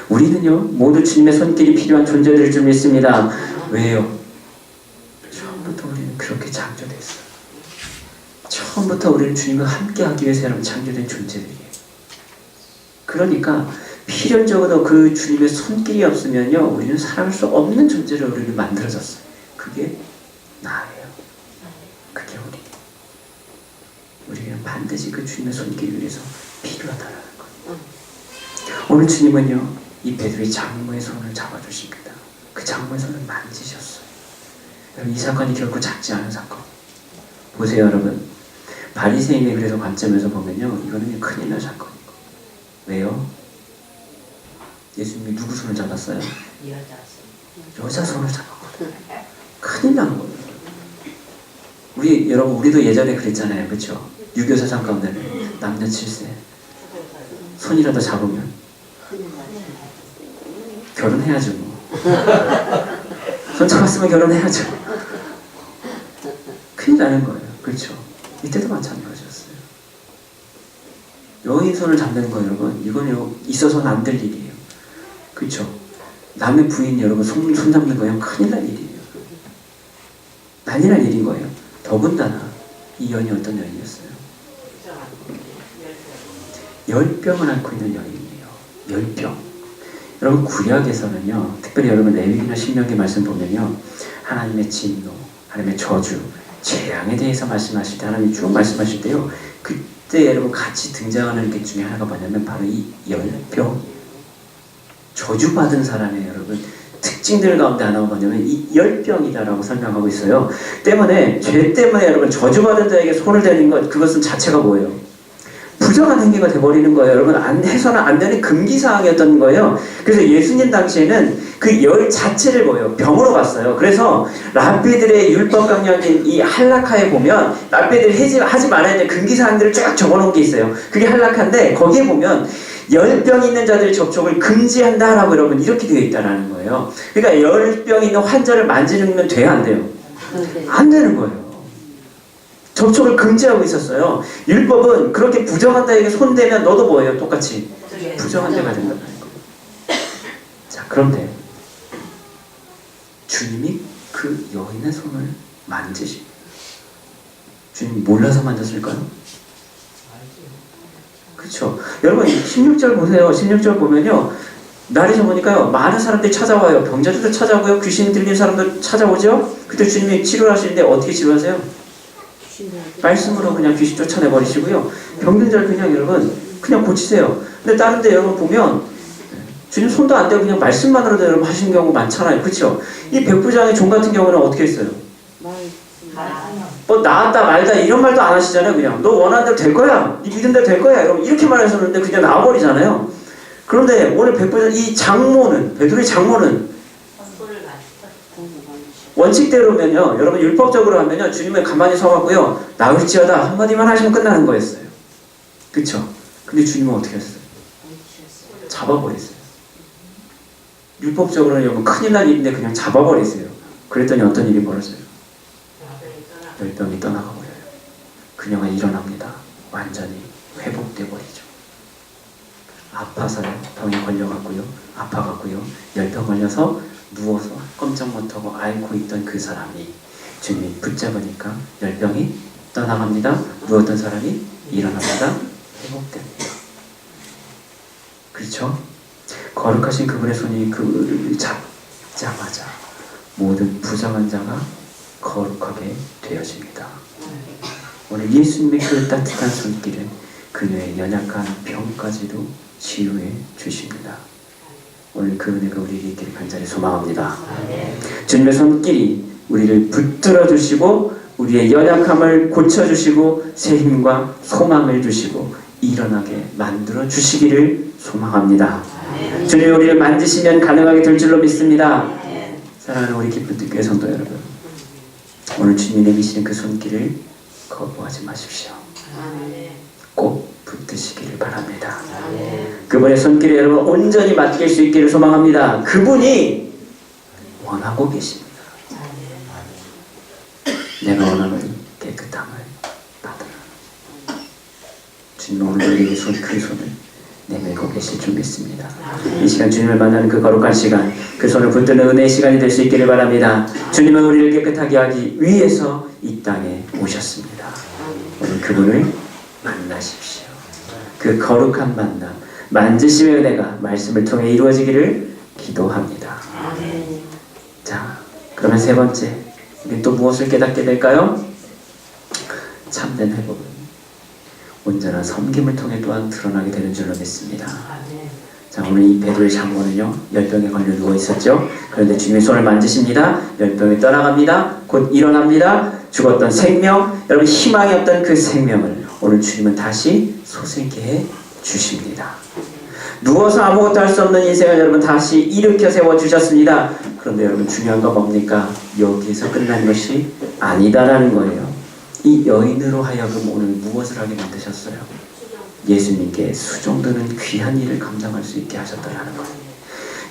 Speaker 1: 우리는요 모두 주님의 손길이 필요한 존재들일 줄 믿습니다. 왜요? 처음부터 우리는 그렇게 창조됐어요. 처음부터 우리는 주님과 함께하기 위해서 여러분 창조된 존재들이에요. 그러니까 필연적으로 그 주님의 손길이 없으면요 우리는 살아갈 수 없는 존재로 우리는 만들어졌어요. 그게 나예요. 그게 우리는 반드시 그 주님의 손길을 위해서 필요하다라는 거예요. 오늘 주님은요 이 베드로의 장모의 손을 잡아주십니다. 그 장모의 손을 만지셨어요. 여러분, 이 사건이 결코 작지 않은 사건. 보세요 여러분, 바리새인의 그래서 관점에서 보면요 이거는 큰일 날 사건이고. 왜요? 예수님이 누구 손을 잡았어요? 여자 손을 잡았거든요. 큰일 난 거예요. 여러분 우리도 예전에 그랬잖아요. 그렇죠? 유교 사상 가운데 남녀 7세 손이라도 잡으면 결혼해야죠 뭐. 손 잡았으면 결혼해야죠. 큰일 나는 거예요. 그렇죠? 이때도 마찬가지였어요. 여인 손을 잡는 거 여러분, 이건 있어서는 안 될 일이에요. 그렇죠? 남의 부인 여러분 손 잡는 거예요. 큰일 날 일이에요. 난리 날 일인 거예요. 더군다나 이 여인이 어떤 여인이었어요? 열병을 앓고 있는 여인이에요. 열병. 여러분 구약에서는요, 특별히 여러분 레위기나 신명기 말씀 보면요, 하나님의 진노, 하나님의 저주, 재앙에 대해서 말씀하실 때 하나님이 쭉 말씀하실 때요, 그때 여러분 같이 등장하는 게 중에 하나가 뭐냐면 바로 이 열병, 저주받은 사람의 여러분 특징들 가운데 하나가 뭐냐면 이 열병이다라고 설명하고 있어요. 때문에 죄 때문에 여러분 저주받은 자에게 손을 대는 것, 그것은 자체가 뭐예요? 부정한 행위가 돼버리는 거예요. 여러분 해서는 안 되는 금기사항이었던 거예요. 그래서 예수님 당시에는 그 열 자체를 뭐예요? 병으로 봤어요. 그래서 랍비들의 율법 강령인 이 할라카에 보면 랍비들이 하지 말아야 될 금기사항들을 쫙 적어놓은 게 있어요. 그게 할라카인데 거기에 보면 열병 있는 자들의 접촉을 금지한다라고 여러분 이렇게 되어 있다라는 거예요. 그러니까 열병 있는 환자를 만지면 돼야 안 돼요? 안 되는 거예요. 접촉을 금지하고 있었어요. 율법은 그렇게 부정한 자에게 손대면 너도 뭐예요? 똑같이 부정한 자가 된다는 거예요. 자, 그런데 주님이 그 여인의 손을 만지십니다. 주님 몰라서 만졌을까요? 그렇죠. 여러분 16절 보세요. 16절 보면요, 날이 저으니까요 많은 사람들이 찾아와요. 병자들도 찾아오고요. 귀신 들린 사람도 찾아오죠. 그때 주님이 치료를 하시는데 어떻게 치료하세요? 말씀으로 그냥 귀신 쫓아내버리시고요. 병든 자를 그냥 여러분 그냥 고치세요. 근데 다른 데 여러분 보면 주님 손도 안 대고 그냥 말씀만으로도 여러분 하시는 경우 많잖아요. 그렇죠? 이 백부장의 종 같은 경우는 어떻게 했어요? 뭐 나았다 말다 이런 말도 안 하시잖아요. 그냥 너 원하는 대로 될 거야. 네 믿은 대로 될 거야. 여러분 이렇게 말하셨는데 그냥 나와버리잖아요. 그런데 오늘 백부장 이 장모는 베드로의 장모는 원칙대로면요 여러분 율법적으로 하면요 주님을 가만히 서갖고요 나을지어다 한마디만 하시면 끝나는 거였어요. 그쵸? 근데 주님은 어떻게 했어요? 잡아버렸어요. 율법적으로는 여러분 큰일 날 일인데 그냥 잡아버렸어요. 그랬더니 어떤 일이 벌어져요? 열병이 떠나가 버려요. 그녀가 일어납니다. 완전히 회복돼 버리죠. 아파서요. 병에 걸려갖고요. 아파갖고요. 열병 걸려서 누워서 꼼짝 못하고 앓고 있던 그 사람이 주님이 붙잡으니까 열병이 떠나갑니다. 누웠던 사람이 일어납니다. 회복됩니다. 그렇죠? 거룩하신 그분의 손이 그를 잡자마자 모든 부정한 자가 거룩하게 되어집니다. 오늘 예수님의 그 따뜻한 손길은 그녀의 연약한 병까지도 치유해 주십니다. 오늘 그 은혜가 우리에게 있기를 간절히 소망합니다. 주님의 손길이 우리를 붙들어 주시고 우리의 연약함을 고쳐주시고 새 힘과 소망을 주시고 일어나게 만들어 주시기를 소망합니다. 주님 우리를 만지시면 가능하게 될 줄로 믿습니다. 사랑하는 우리 기쁜 교회 성도 여러분, 오늘 주님이 내미시는 그 손길을 거부하지 마십시오. 꼭 붙드시기를 바랍니다. 그분의 손길에 여러분 온전히 맡길 수 있기를 소망합니다. 그분이 원하고 계십니다. 내가 원하는 깨끗함을 받으라. 주님 오늘 우리에게 그 손을 내밀고 계실 줄 믿습니다. 이 시간 주님을 만나는 그 거룩한 시간, 그 손을 붙드는 은혜의 시간이 될 수 있기를 바랍니다. 주님은 우리를 깨끗하게 하기 위해서 이 땅에 오셨습니다. 오늘 그분을 만나십시오. 그 거룩한 만남, 만지심의 은혜가 말씀을 통해 이루어지기를 기도합니다. 자, 그러면 세 번째, 우리 또 무엇을 깨닫게 될까요? 참된 회복은 온전한 섬김을 통해 또한 드러나게 되는 줄로 믿습니다. 자, 오늘 이 베드로의 장모는요 열병에 걸려 누워 있었죠. 그런데 주님의 손을 만지십니다. 열병이 떠나갑니다. 곧 일어납니다. 죽었던 생명, 여러분 희망이 없던 그 생명을 오늘 주님은 다시 솟게 해 주십니다. 누워서 아무것도 할 수 없는 인생을 여러분 다시 일으켜 세워 주셨습니다. 그런데 여러분 중요한 건 뭡니까? 여기에서 끝난 것이 아니다라는 거예요. 이 여인으로 하여금 오늘 무엇을 하게 만드셨어요? 예수님께 수종드는 귀한 일을 감당할 수 있게 하셨다라는 거예요.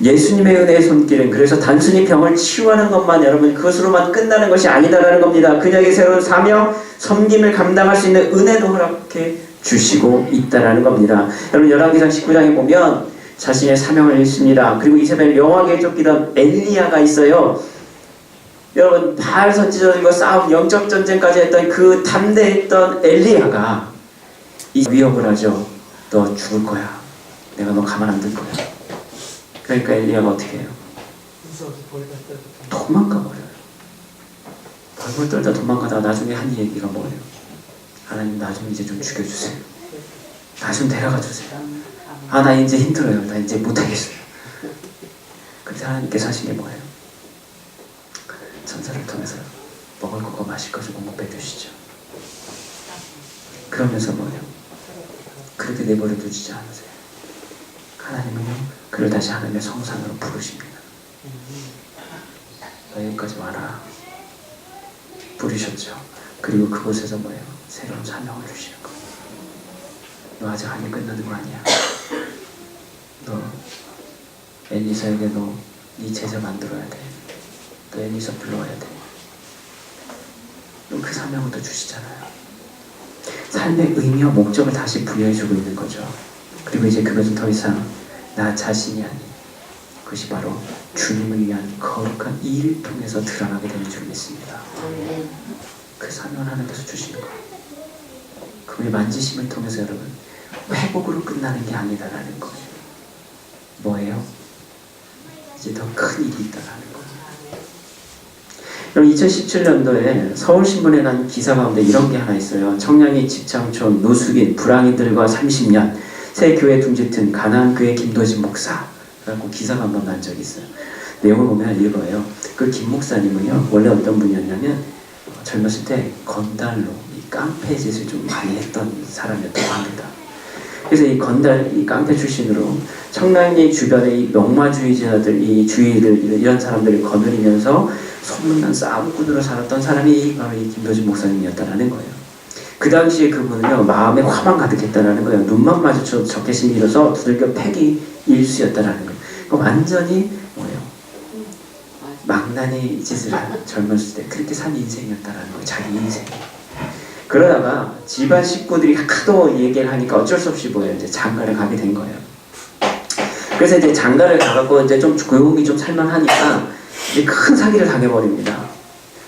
Speaker 1: 예수님의 은혜의 손길은 그래서 단순히 병을 치유하는 것만 여러분 그것으로만 끝나는 것이 아니다라는 겁니다. 그녀에게 새로운 사명, 섬김을 감당할 수 있는 은혜도 허락해 주시고 있다라는 겁니다. 여러분 열왕기상 19장에 보면 자신의 사명을 잃습니다. 그리고 이세벨 명하게 쫓기던 엘리야가 있어요. 여러분 바알 선지자들과 싸움 영적 전쟁까지 했던 그 담대했던 엘리야가 이 위협을 하죠. 너 죽을 거야. 내가 너 가만 안 둘 거야. 그러니까 엘리야가 어떻게 해요? 도망가 버려요. 벌벌 떨다 도망가다가 나중에 한 얘기가 뭐예요? 하나님 나 좀 이제 좀 죽여주세요. 나 좀 데려가 주세요. 아 나 이제 힘들어요. 나 이제 못하겠어요. 그래서 하나님께서 하신 게 뭐예요? 천사를 통해서 먹을 거고 마실 거 주고 못 빼주시죠. 그러면서 뭐예요? 그렇게 내버려 두지 않으세요. 하나님은요 그를 다시 하나님의 성산으로 부르십니다. 너 여기까지 와라. 부르셨죠. 그리고 그곳에서 뭐예요? 새로운 사명을 주시는 거예요. 너 아직 하기 끝나는 거 아니야. 너 엘리사에게 너 네 제자 만들어야 돼. 너 엘리사 불러와야 돼. 그 사명을 또 주시잖아요. 삶의 의미와 목적을 다시 부여해주고 있는 거죠. 그리고 이제 그것은 더 이상 나 자신이 아닌 그것이 바로 주님을 위한 거룩한 일을 통해서 드러나게 되는 줄 믿습니다. 그 사명을 하나님께서 주시는 거예요. 그분의 만지심을 통해서 여러분 회복으로 끝나는 게 아니다라는 거예요. 뭐예요? 이제 더 큰 일이 있다라는 거예요. 그럼 2017년도에 서울신문에 난 기사 가운데 이런 게 하나 있어요. 청량리 집창촌 노숙인 불황인들과 30년 새 교회 둥짓은 가나안 교회 김도진 목사 라고 기사가 한번 난 적이 있어요. 내용을 보면 이거예요. 그 김 목사님은요 원래 어떤 분이었냐면 젊었을 때 건달로 이 깡패 짓을 좀 많이 했던 사람이었다고 합니다. 그래서 이 건달, 이 깡패 출신으로 청량리 주변의 이 명마주의자들, 이 주의를 이런 사람들을 거느리면서 소문난 싸움꾼으로 살았던 사람이 바로 이 김도진 목사님이었다라는 거예요. 그 당시에 그분은요 마음에 화만 가득했다라는 거예요. 눈만 마주쳐도 적개심이 일어서 두들겨 패기 일수였다라는 거예요. 완전히 뭐예요? 망나니 짓을 한 젊었을 때 그렇게 산 인생이었다라는 거예요. 자기 인생. 그러다가 집안 식구들이 하도 얘기를 하니까 어쩔 수 없이 뭐예요? 이제 장가를 가게 된 거예요. 그래서 이제 장가를 가갖고 이제 좀 고용이 좀 살만하니까 이제 큰 사기를 당해버립니다.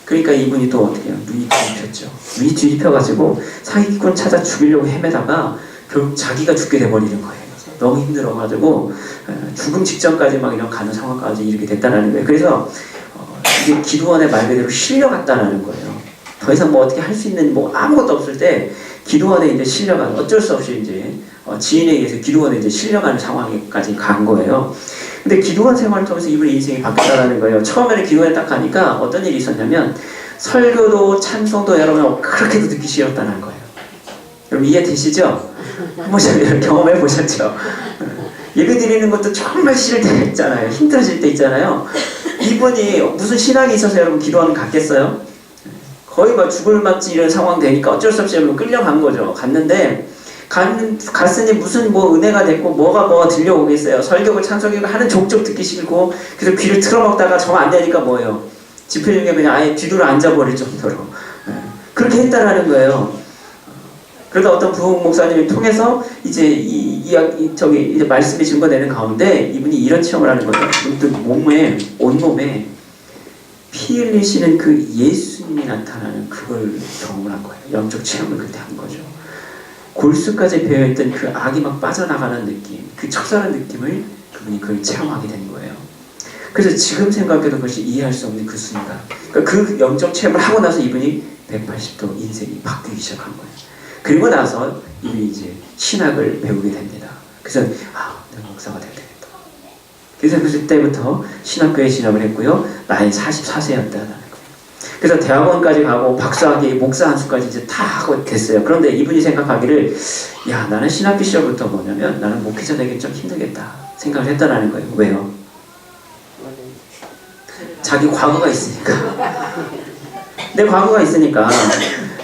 Speaker 1: 그러니까 이분이 또 어떻게 해요? 눈이 뒤집혔죠. 눈이 뒤집혀가지고 사기꾼 찾아 죽이려고 헤매다가 결국 자기가 죽게 돼버리는 거예요. 너무 힘들어가지고 죽음 직전까지 막 이런 가는 상황까지 이렇게 됐다라는 거예요. 그래서 이게 기도원의 말 그대로 실려갔다라는 거예요. 더 이상 뭐 어떻게 할 수 있는 뭐 아무것도 없을 때 기도원에 이제 실려간 어쩔 수 없이 이제 지인에 의해서 기도원에 이제 실려가는 상황까지 간 거예요. 근데 기도원 생활을 통해서 이분의 인생이 바뀌었다라는 거예요. 처음에는 기도원에 딱 가니까 어떤 일이 있었냐면 설교도 찬송도 여러분 그렇게도 듣기 싫었다는 거예요. 여러분 이해되시죠? 한번 경험해 보셨죠? 예배 드리는 것도 정말 싫을 때가 있잖아요. 힘들어질 때 있잖아요. 이분이 무슨 신앙이 있어서 여러분 기도하는 갔겠어요? 거의 막 죽을 맛지 이런 상황 되니까 어쩔 수 없이 여러분 끌려간 거죠. 갔는데 갔으니 무슨 뭐 은혜가 됐고 뭐가 들려오겠어요. 설교고 찬송이고 하는 족족 듣기 싫고 그래서 귀를 틀어먹다가 정 안 되니까 뭐예요? 집회 중에 그냥 아예 뒤로 앉아버릴 정도로 그렇게 했다라는 거예요. 그러다 어떤 부흥 목사님이 통해서 이제 이제 말씀이 증거되는 가운데 이분이 이런 체험을 하는 거예요. 온몸에 피 흘리시는 그 예수님이 나타나는 그걸 경험을 한 거예요. 영적 체험을 그때 한 거죠. 골수까지 배어있던 그 악이 막 빠져나가는 느낌, 그 처절한 느낌을 그분이 그걸 체험하게 된 거예요. 그래서 지금 생각해도 그것이 이해할 수 없는 그 순간, 그러니까 그 영적 체험을 하고 나서 이분이 180도 인생이 바뀌기 시작한 거예요. 그리고 나서 이분이 이제 신학을 배우게 됩니다. 그래서 내가 목사가 돼야 되겠다. 그래서 그때부터 신학교에 진학을 했고요. 나이 44세였다는 거예요. 그래서 대학원까지 가고 박사학위, 목사 한수까지 이제 다 하고 됐어요. 그런데 이분이 생각하기를 나는 신학교 시절부터 뭐냐면 나는 목회자 되기 좀 힘들겠다 생각을 했다라는 거예요. 왜요? 자기 과거가 있으니까. 내 과거가 있으니까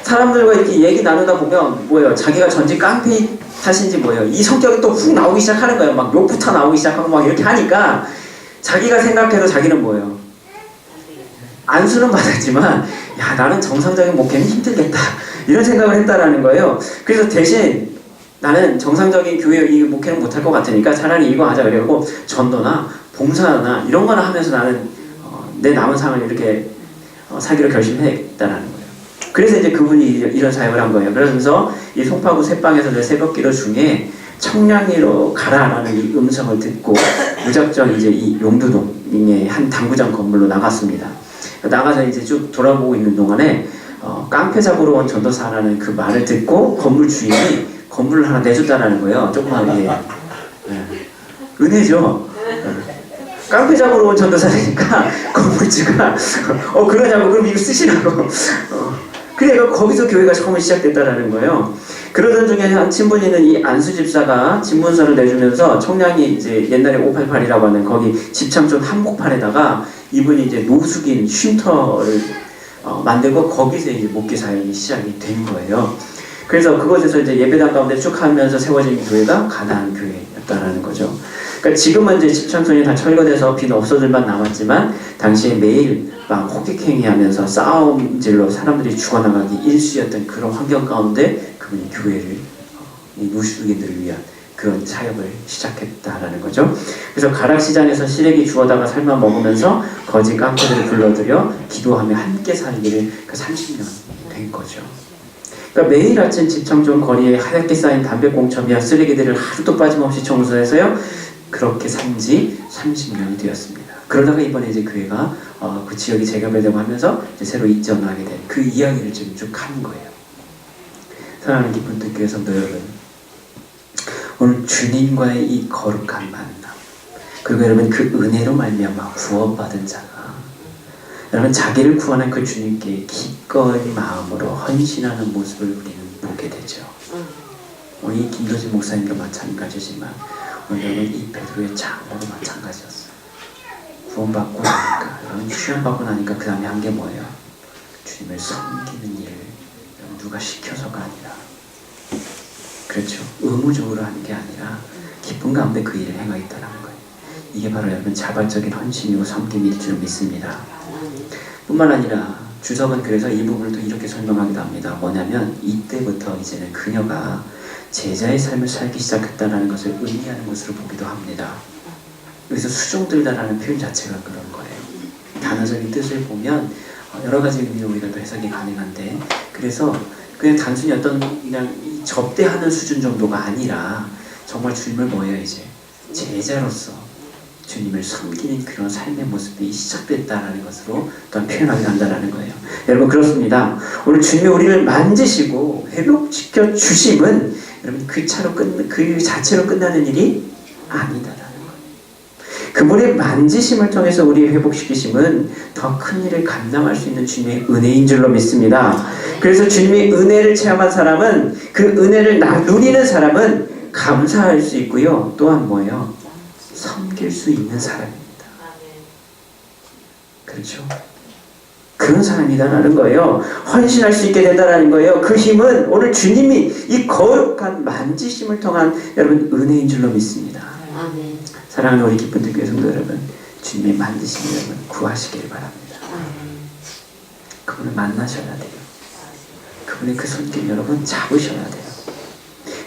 Speaker 1: 사람들과 이렇게 얘기 나누다 보면 뭐예요? 자기가 전직 깡패 탓인지 뭐예요? 이 성격이 또 훅 나오기 시작하는 거예요. 막 욕부터 나오기 시작하고 막 이렇게 하니까 자기가 생각해도 자기는 뭐예요? 안수는 받았지만 나는 정상적인 목회는 힘들겠다 이런 생각을 했다라는 거예요. 그래서 대신 나는 정상적인 교회 이 목회는 못할 것 같으니까 차라리 이거 하자 그래갖고 전도나 봉사나 이런 거나 하면서 나는 내 남은 삶을 이렇게 살기로 결심했다라는 거예요. 그래서 이제 그분이 이런 사역을 한 거예요. 그러면서 이 송파구 새방에서 새벽기도 중에 청량리로 가라라는 이 음성을 듣고 무작정 이제 이 용두동의 한 당구장 건물로 나갔습니다. 나가서 이제 쭉 돌아보고 있는 동안에 깡패 잡으러 온 전도사라는 그 말을 듣고 건물 주인이 건물을 하나 내줬다라는 거예요. 조그맣게. 은혜죠. 깡패 잡으러 온 전도사니까 건물주가 그러냐고 그럼 이거 쓰시라고. 그래서 거기서 교회가 처음 시작됐다라는 거예요. 그러던 중에 한 친분이는 이 안수 집사가 집문서를 내주면서 청량리 이제 옛날에 588이라고 하는 거기 집창촌 한복판에다가 이분이 이제 노숙인 쉼터를 만들고 거기서 이제 목회 사역이 시작이 된 거예요. 그래서 그곳에서 이제 예배당 가운데 쭉 하면서 세워진 교회가 가나안 교회였다라는 거죠. 그러니까 지금은 이제 집창촌이 다 철거돼서 빈 없어질만 남았지만 당시에 매일 막 호객행위하면서 싸움질로 사람들이 죽어나가기 일쑤였던 그런 환경 가운데 그분이 교회를 이 노숙인들을 위한 그런 사역을 시작했다라는 거죠. 그래서 가락시장에서 시래기 주워다가 삶아 먹으면서 거지 깡패들을 불러들여 기도하며 함께 살기를 그 30년 된 거죠. 그러니까 매일 아침 집창촌 거리에 하얗게 쌓인 담배꽁초와 쓰레기들을 하루도 빠짐없이 청소해서요. 그렇게 산 지 30년이 되었습니다. 그러다가 이번에 이제 교회가 그 지역이 재개발되고 하면서 이제 새로 입점하게 된 그 이야기를 지금 쭉 하는 거예요. 사랑하는 기쁜 뜻교회 성도 여러분, 오늘 주님과의 이 거룩한 만남, 그리고 여러분 그 은혜로 말미암아 구원받은 자가 여러분 자기를 구원한 그 주님께 기꺼이 마음으로 헌신하는 모습을 우리는 보게 되죠. 오늘 이 김도진 목사님도 마찬가지지만 오늘 여러분 이 베드로의 장로도 마찬가지였어요. 구원받고 나니까, 여러분 휴연받고 나니까 그 다음에 한 게 뭐예요? 주님을 섬기는 일을 여러분 누가 시켜서가 아니라, 그렇죠, 의무적으로 하는 게 아니라 기쁜 가운데 그 일을 행하겠다는 거예요. 이게 바로 여러분 자발적인 헌신이고 섬김일 줄 믿습니다. 뿐만 아니라 주석은 그래서 이 부분을 또 이렇게 설명하기도 합니다. 뭐냐면 이때부터 이제는 그녀가 제자의 삶을 살기 시작했다는 것을 의미하는 것으로 보기도 합니다. 여기서 수종들다라는 표현 자체가 그런 거예요. 단어적인 뜻을 보면 여러 가지 의미로 우리가 또 해석이 가능한데, 그래서 그냥 단순히 어떤 그냥 접대하는 수준 정도가 아니라 정말 주님을 뭐예요, 이제 제자로서 주님을 섬기는 그런 삶의 모습이 시작됐다라는 것으로 또한 표현하게 한다라는 거예요. 여러분 그렇습니다. 오늘 주님이 우리를 만지시고 회복시켜 주심은 여러분 그 자체로 끝나는 일이 아니다라는 거예요. 그분의 만지심을 통해서 우리 회복시키심은 더 큰 일을 감당할 수 있는 주님의 은혜인 줄로 믿습니다. 그래서 주님의 은혜를 체험한 사람은, 그 은혜를 누리는 사람은 감사할 수 있고요. 또한 뭐예요? 섬길 수 있는 사람입니다. 그렇죠? 그런 사람이다라는 거예요. 헌신할 수 있게 된다라는 거예요. 그 힘은 오늘 주님이 이 거룩한 만지심을 통한 여러분 은혜인 줄로 믿습니다. 아멘. 사랑하는 우리 기쁜 뜻교회 성도 여러분, 주님의 만지심을 여러분 구하시길 바랍니다. 그분을 만나셔야 돼요. 그분의 그 손길 여러분 잡으셔야 돼요.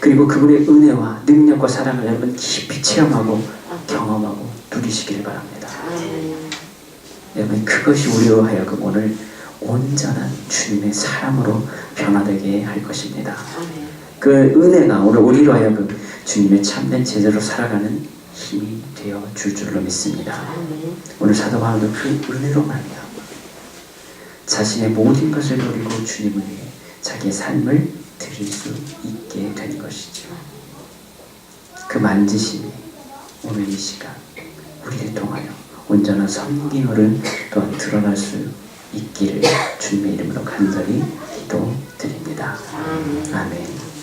Speaker 1: 그리고 그분의 은혜와 능력과 사랑을 여러분 깊이 체험하고 경험하고 누리시길 바랍니다. 여러분 그것이 우리로 하여금 오늘 온전한 주님의 사람으로 변화되게 할 것입니다. 그 은혜가 오늘 우리로 하여금 주님의 참된 제자로 살아가는 힘이 되어 줄 줄로 믿습니다. 오늘 사도 바울도 그 은혜로 말미암아 자신의 모든 것을 버리고 주님을 위해 자기의 삶을 드릴 수 있게 된 것이죠. 그 만지심이 오늘 이 시간 우리를 통하여 온전한 섬김으로 또한 드러날 수 있기를 주님의 이름으로 간절히 기도드립니다. 아멘.